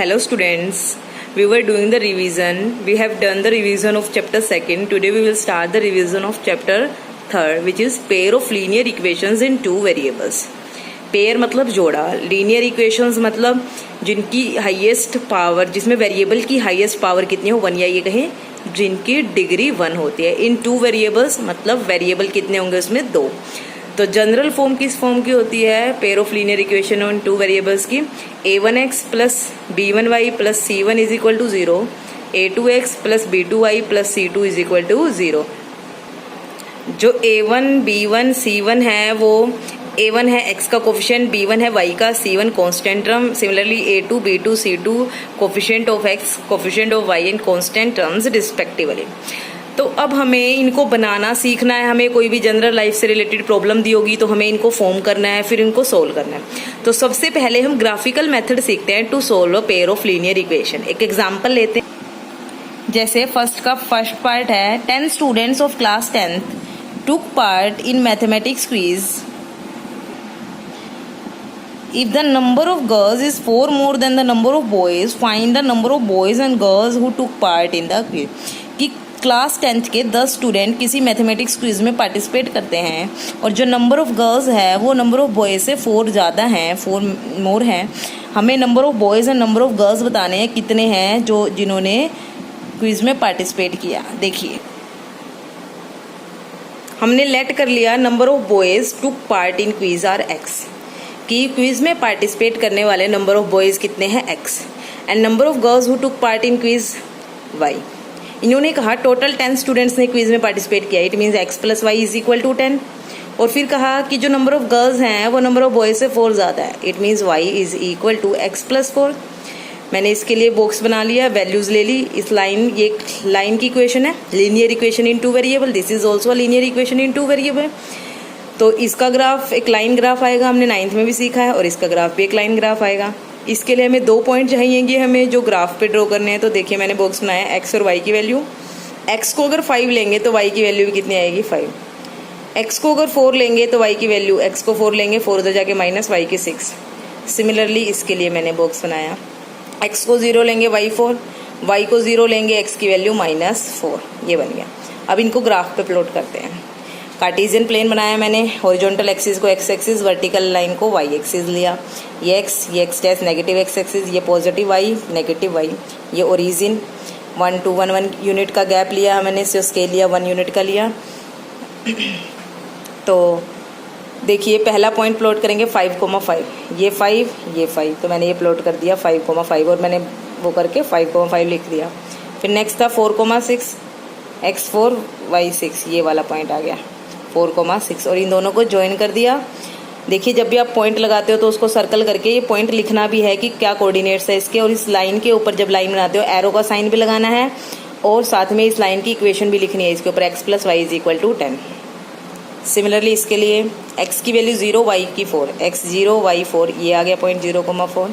Hello students, we were doing the revision. We have done the revision of chapter 2nd. Today we will start the revision of chapter 3rd, which is pair of linear equations in two variables. Pair मतलब जोड़ा, linear equations मतलब जिनकी highest power, जिसमें variable की highest power कितनी हो 1, या ये कहें जिनकी डिग्री 1 होती है. इन टू वेरिएबल्स मतलब वेरिएबल कितने होंगे उसमें 2. तो जनरल फॉर्म किस फॉर्म की होती है pair of linear equation on two variables की? a1x plus b1y plus c1 is equal to 0, a2x plus b2y plus c2 is equal to 0. जो a1 b1 c1 है वो a1 है x का कोफिशिएंट, b1 है y का, c1 constant term. Similarly a2 b2 c2 coefficient of x, coefficient of y and constant terms respectively. तो अब हमें इनको बनाना सीखना है. हमें कोई भी जनरल लाइफ से रिलेटेड प्रॉब्लम दी होगी तो हमें इनको फॉर्म करना है, फिर इनको सोल्व करना है. तो सबसे पहले हम ग्राफिकल मेथड सीखते हैं to solve a pair of linear equation. एक एग्जांपल लेते हैं. जैसे फर्स्ट पार्ट है 10 students of class 10th took part in mathematics quiz. If the number of girls is 4 more than the number of boys, find the number of boys and girls who took part in the quiz. कि class 10th के 10 student किसी mathematics quiz में participate करते हैं और जो number of girls है वो नंबर ऑफ बॉयज़ से 4 ज़्यादा हैं, 4 मोर हैं. हमें number of boys and number of girls बताने हैं कितने हैं जो जिन्होंने क्विज में पार्टिसिपेट किया. देखिए हमने लेट कर लिया number of boys took part in quiz are x, कि क्विज में पार्टिसिपेट करने वाले नंबर ऑफ बॉयज़ कितने हैं x, and number of girls who took part in quiz y. इन्होंने कहा टोटल 10 स्टूडेंट्स ने क्विज में पार्टिसिपेट किया, it means x plus y is equal to 10. और फिर कहा कि जो नंबर ऑफ गर्ल्स हैं वो नंबर ऑफ बॉयज़ से 4 ज़्यादा है, it means y is equal to x plus 4. मैंने इसके लिए बॉक्स बना लिया, वैल्यूज़ ले ली. इस लाइन, ये लाइन की इक्वेशन है, linear equation in two variable. This is also linear equation in two variable. तो इसका ग्राफ एक लाइन ग्राफ आएगा, हमने 9th में भी सीखा है, और इसका ग्राफ भी एक लाइन ग्राफ आएगा. इसके लिए हमें 2 पॉइंट चाहिएंगे हमें जो ग्राफ पे ड्रॉ करने हैं. तो देखिए मैंने बॉक्स बनाया x और y की वैल्यू. x को अगर 5 लेंगे तो y की वैल्यू भी कितनी आएगी 5. x को अगर 4 लेंगे तो y की वैल्यू, x को 4 लेंगे 4 उधर जाके माइनस, y की 6. सिमिलरली इसके लिए मैंने बॉक्स बनाया. x को 0 लेंगे y 4, y को 0 लेंगे x की वैल्यू -4. ये बन गया. अब इनको ग्राफ पे प्लॉट करते हैं. कार्टेशियन प्लेन बनाया मैंने, हॉरिजॉन्टल एक्सिस को x एक्सिस, वर्टिकल लाइन को y एक्सिस लिया. ये x dash negative x axis, ये पॉजिटिव y नेगेटिव y. ये ओरिजिन 1 to 1 यूनिट का गैप लिया मैंने, इससे स्केल लिया 1 यूनिट का लिया. तो देखिए पहला पॉइंट प्लॉट करेंगे 5,5, ये 5. तो मैंने ये प्लॉट कर दिया 5,5 और मैंने वो करके 5,5 लिख दिया. फिर नेक्स्ट था 4,6, x4 y6, ये वाला पॉइंट आ गया 4,6, और इन दोनों को ज्वाइन कर दिया. देखिए जब भी आप पॉइंट लगाते हो तो उसको सर्कल करके ये पॉइंट लिखना भी है कि क्या कोऑर्डिनेट्स है इसके, और इस लाइन के ऊपर जब लाइन बनाते हो एरो का साइन भी लगाना है, और साथ में इस लाइन की इक्वेशन भी लिखनी है इसके ऊपर, x plus y is equal to 10. Similarly इसके लिए x की वैल्यू 0, y की 4, x 0 y 4, ये आ गया पॉइंट 0,4,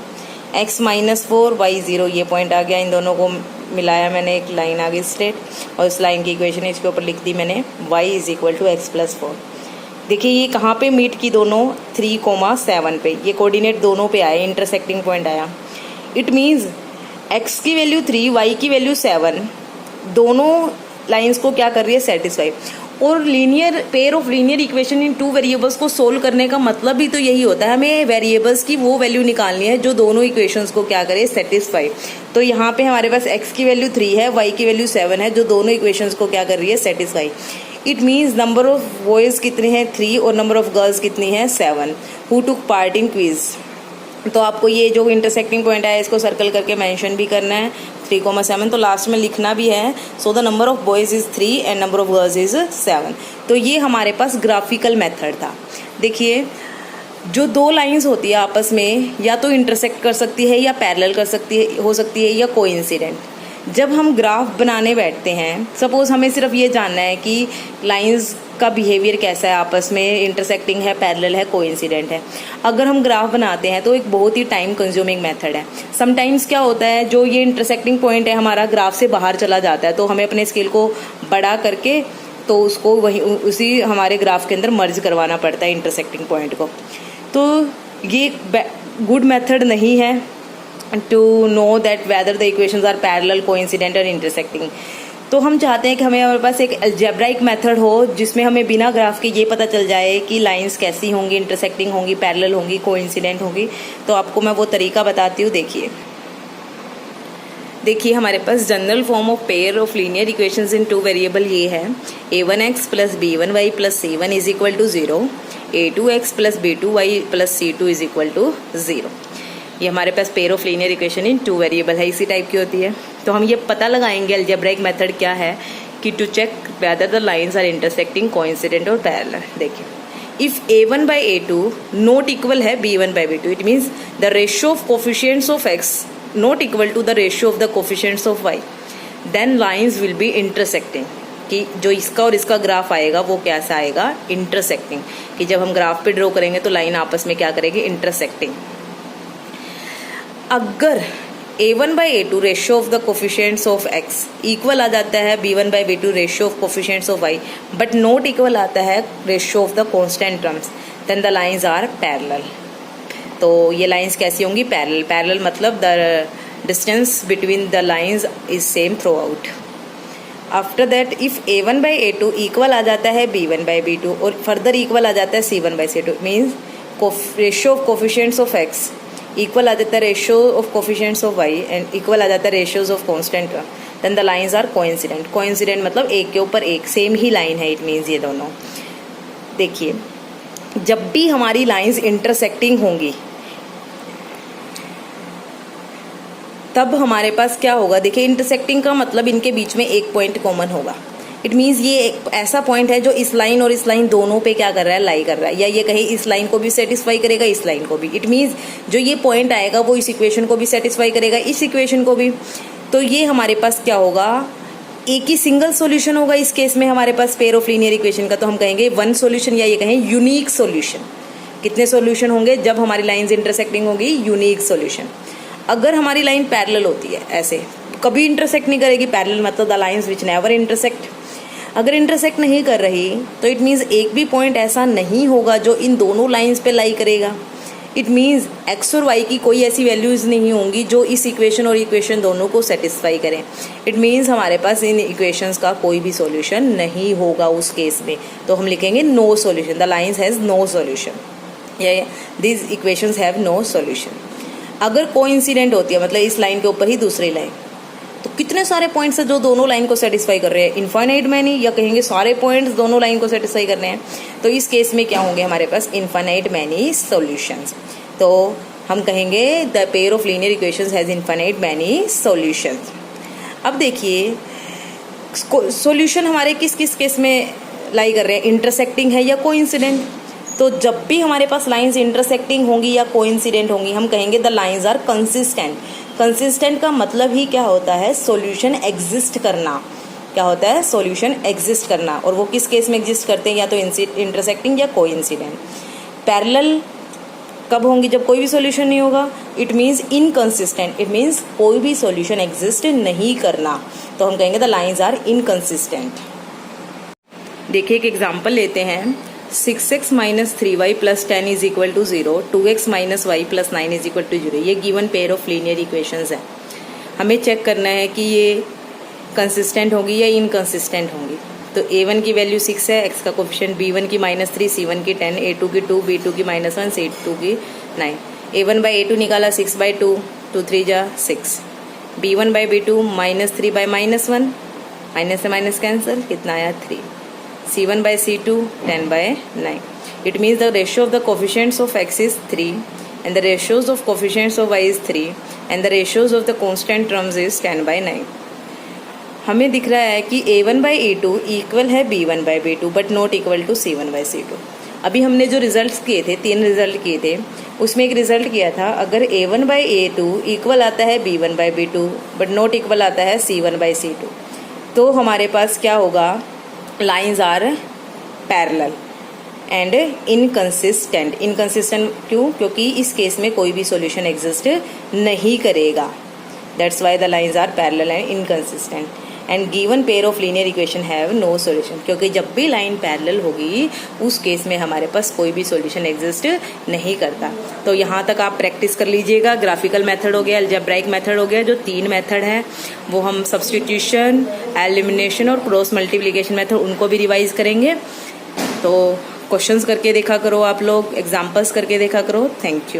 x -4 y 0, ये पॉइंट आ गया. इन दोनों को मिलाया मैंने, एक लाइन आ गई स्ट्रेट, और इस लाइन की इक्वेशन इसके ऊपर लिख दी मैंने, y is equal to x plus 4. देखिए ये कहाँ पे मीट की दोनों 3,7 पे, ये कोऑर्डिनेट दोनों पे आए, इंटरसेक्टिंग पॉइंट आया. इट मीन्स x की वैल्यू 3, y की वैल्यू 7, दोनों लाइंस को क्या कर रही है सेटिस्फाई. और linear pair of linear equation in two variables को सोल्व करने का मतलब भी तो यही होता है, हमें वेरिएबल्स की वो वैल्यू निकालनी है जो दोनों इक्वेशंस को क्या करे सेटिस्फाई. तो यहाँ पे हमारे पास x की वैल्यू 3 है, y की वैल्यू 7 है, जो दोनों इक्वेशंस को क्या कर रही है satisfy. It means number of boys कितने हैं 3 और नंबर ऑफ गर्ल्स कितनी है 7 who took part in quiz. तो आपको ये जो इंटरसेक्टिंग पॉइंट है इसको सर्कल करके मेंशन भी करना है 3,7. तो लास्ट में लिखना भी है. So the number of boys is 3 and number of girls is 7. तो ये हमारे पास ग्राफिकल मेथड था. देखिए जो 2 लाइंस होती है आपस में या तो इंटरसेक्ट कर सकती है या पैरेलल कर सकती है, हो सकती है या कोइंसिडेंट. जब हम ग्राफ बनाने बैठते हैं, सपोज़ हमें सिर्फ ये जानना है कि लाइंस का बिहेवियर कैसा है आपस में, इंटरसेक्टिंग है, पैरेलल है, कोइंसिडेंट है. अगर हम ग्राफ बनाते हैं तो एक बहुत ही टाइम कंज्यूमिंग मेथड है. समटाइम्स क्या होता है, जो ये इंटरसेक्टिंग पॉइंट है हमारा ग्राफ से बाहर चला जाता है, तो हमें अपने स्केल को बड़ा करके तो उसको वही उसी हमारे ग्राफ के अंदर मर्ज करवाना पड़ता है इंटरसेक्टिंग पॉइंट को. तो ये गुड मेथड नहीं है. To know that whether the equations are parallel, coincident और इंटरसेक्टिंग। तो हम चाहते हैं कि हमारे पास एक अलजेब्राइक मेथड हो जिसमें हमें बिना ग्राफ के ये पता चल जाए कि लाइंस कैसी होंगी, इंटरसेक्टिंग होंगी, पैरेलल होंगी, कोइंसिडेंट होंगी। तो आपको मैं वो तरीका बताती हूँ। देखिए हमारे पास general form of pair of linear equations in two variable ये है a1x plus b1y plus c1 is equal to 0, a2x plus b2y plus c2 is equal to 0। ये हमारे पास pair of linear equation in two variable है, इसी type की होती है। तो हम ये पता लगाएंगे अलजेब्राइक मेथड क्या है कि to check whether the lines are intersecting, coincident और पैरेलल। देखिए if a1 by a2 not equal है b1 by b2, it means the ratio of coefficients of x not equal to the ratio of the coefficients of y, then lines will be intersecting। कि जो इसका और इसका graph आएगा वो कैसा आएगा, इंटरसेक्टिंग। कि जब हम ग्राफ पे ड्रॉ करेंगे तो लाइन आपस में क्या करेगी, इंटरसेक्टिंग। अगर a1 by a2 ratio of the coefficients of x equal आ जाता है b1 by b2 ratio of coefficients of y, but not equal आता है ratio of the constant terms, then the lines are parallel. तो ये lines कैसी होंगी, parallel. Parallel मतलब the distance between the lines is same throughout. After that if a1 by a2 equal आ जाता है b1 बाई b2 और further equal आ जाता है c1 by c2, means ratio of coefficients of x equal आ जाता है ratio of coefficients of y and equal आ जाता है ratios of constant, then the lines are coincident. Coincident मतलब एक के ऊपर एक सेम ही लाइन है, इट मीन्स ये दोनों। देखिए जब भी हमारी लाइंस इंटरसेक्टिंग होंगी तब हमारे पास क्या होगा, देखिए इंटरसेक्टिंग का मतलब इनके बीच में एक पॉइंट कॉमन होगा। इट मीन्स ये एक ऐसा पॉइंट है जो इस लाइन और इस लाइन दोनों पे क्या कर रहा है, लाई कर रहा है, या ये कहे इस लाइन को भी सेटिस्फाई करेगा, इस लाइन को भी। इट मीन्स जो ये पॉइंट आएगा वो इस इक्वेशन को भी सेटिस्फाई करेगा, इस इक्वेशन को भी। तो ये हमारे पास क्या होगा, एक ही सिंगल सॉल्यूशन होगा इस केस में हमारे पास पेयर ऑफ लीनियर इक्वेशन का। तो हम कहेंगे वन सॉल्यूशन, या ये कहें यूनिक सॉल्यूशन। कितने सॉल्यूशन होंगे जब हमारी लाइंस इंटरसेक्टिंग होगी, यूनिक सॉल्यूशन। अगर हमारी लाइन पैरेलल होती है, ऐसे कभी इंटरसेक्ट नहीं करेगी, पैरेलल मतलब the lines which never intersect. अगर इंटरसेक्ट नहीं कर रही तो इट मीन्स एक भी पॉइंट ऐसा नहीं होगा जो इन दोनों लाइंस पे लाई करेगा। इट मीन्स एक्स और वाई की कोई ऐसी वैल्यूज नहीं होंगी जो इस इक्वेशन और इक्वेशन दोनों को सेटिस्फाई करें। इट मीन्स हमारे पास इन इक्वेशंस का कोई भी सॉल्यूशन नहीं होगा उस केस में। तो हम लिखेंगे no solution, the lines has no solution, या this equations have no solution. अगर कोइंसिडेंट होती है मतलब इस लाइन के ऊपर ही दूसरी लाइन, तो कितने सारे पॉइंट्स हैं जो दोनों लाइन को सेटिस्फाई कर रहे हैं, इनफाइनाइट मैनी, या कहेंगे सारे पॉइंट्स दोनों लाइन को सेटिस्फाई कर रहे हैं। तो इस केस में क्या होंगे हमारे पास, इनफाइनाइट मैनी सॉल्यूशंस। तो हम कहेंगे the pair of linear equations has infinite many solutions. अब देखिए सॉल्यूशन हमारे किस किस केस में लाई कर रहे हैं, इंटरसेक्टिंग है या कोइंसिडेंट। तो जब भी हमारे पास लाइंस इंटरसेक्टिंग होंगी या कोइंसिडेंट होंगी, हम कहेंगे the lines are consistent. Consistent का मतलब ही क्या होता है, सॉल्यूशन एग्जिस्ट करना। क्या होता है, सॉल्यूशन एग्जिस्ट करना। और वो किस केस में एग्जिस्ट करते हैं, या तो इंटरसेक्टिंग या कोइंसिडेंट। पैरेलल कब होंगी, जब कोई भी सॉल्यूशन नहीं होगा। It means inconsistent, it means कोई भी सॉल्यूशन एग्जिस्ट नहीं करना। तो हम कहेंगे द लाइंस आर इनकंसिस्टेंट। देखिए एक एग्जाम्पल लेते हैं, 6x minus 3y plus 10 is equal to 0, 2x minus y plus 9 is equal to 0। ये given pair of linear equations है। हमें चेक करना है कि ये कंसिस्टेंट होगी या इनकंसिस्टेंट होंगी। तो a1 की वैल्यू 6 है, x का कोफिशिएंट b1 की -3, c1 की 10, a2 की 2, b2 की -1, c2 की 9। a1 बाई a2 निकाला 6 बाई 2, 2 3 जा 6, b1 by b2 -3 by -1, minus से माइनस कैंसिल, कितना आया 3, c1 by c2 10 by 9. It means the ratio of the coefficients of x is 3 and the ratios of coefficients of y is 3 and the ratios of the constant terms is 10 by 9. हमें दिख रहा है कि a1 by a2 equal है b1 by b2 but not equal to c1 by c2। अभी हमने जो results किए थे, 3 रिजल्ट किए थे, उसमें एक रिजल्ट किया था अगर a1 by a2 इक्वल आता है b1 by b2 but not equal आता है c1 by c2, तो हमारे पास क्या होगा, lines are parallel and inconsistent. Inconsistent क्यों, क्योंकि इस केस में कोई भी सॉल्यूशन एग्जिस्ट नहीं करेगा। That's why the lines are parallel and inconsistent. And given pair of linear equation have no solution, क्योंकि जब भी लाइन पैरेलल होगी उस केस में हमारे पास कोई भी सॉल्यूशन एग्जिस्ट नहीं करता। तो यहाँ तक आप प्रैक्टिस कर लीजिएगा। ग्राफिकल मेथड हो गया, अलजेब्राइक मेथड हो गया, जो 3 मेथड है वो हम सब्सटीट्यूशन, एलिमिनेशन और क्रॉस मल्टीप्लिकेशन मेथड उनको भी रिवाइज करेंगे। तो क्वेश्चंस करके देखा करो आप लोग, एग्जाम्पल्स करके देखा करो। Thank you.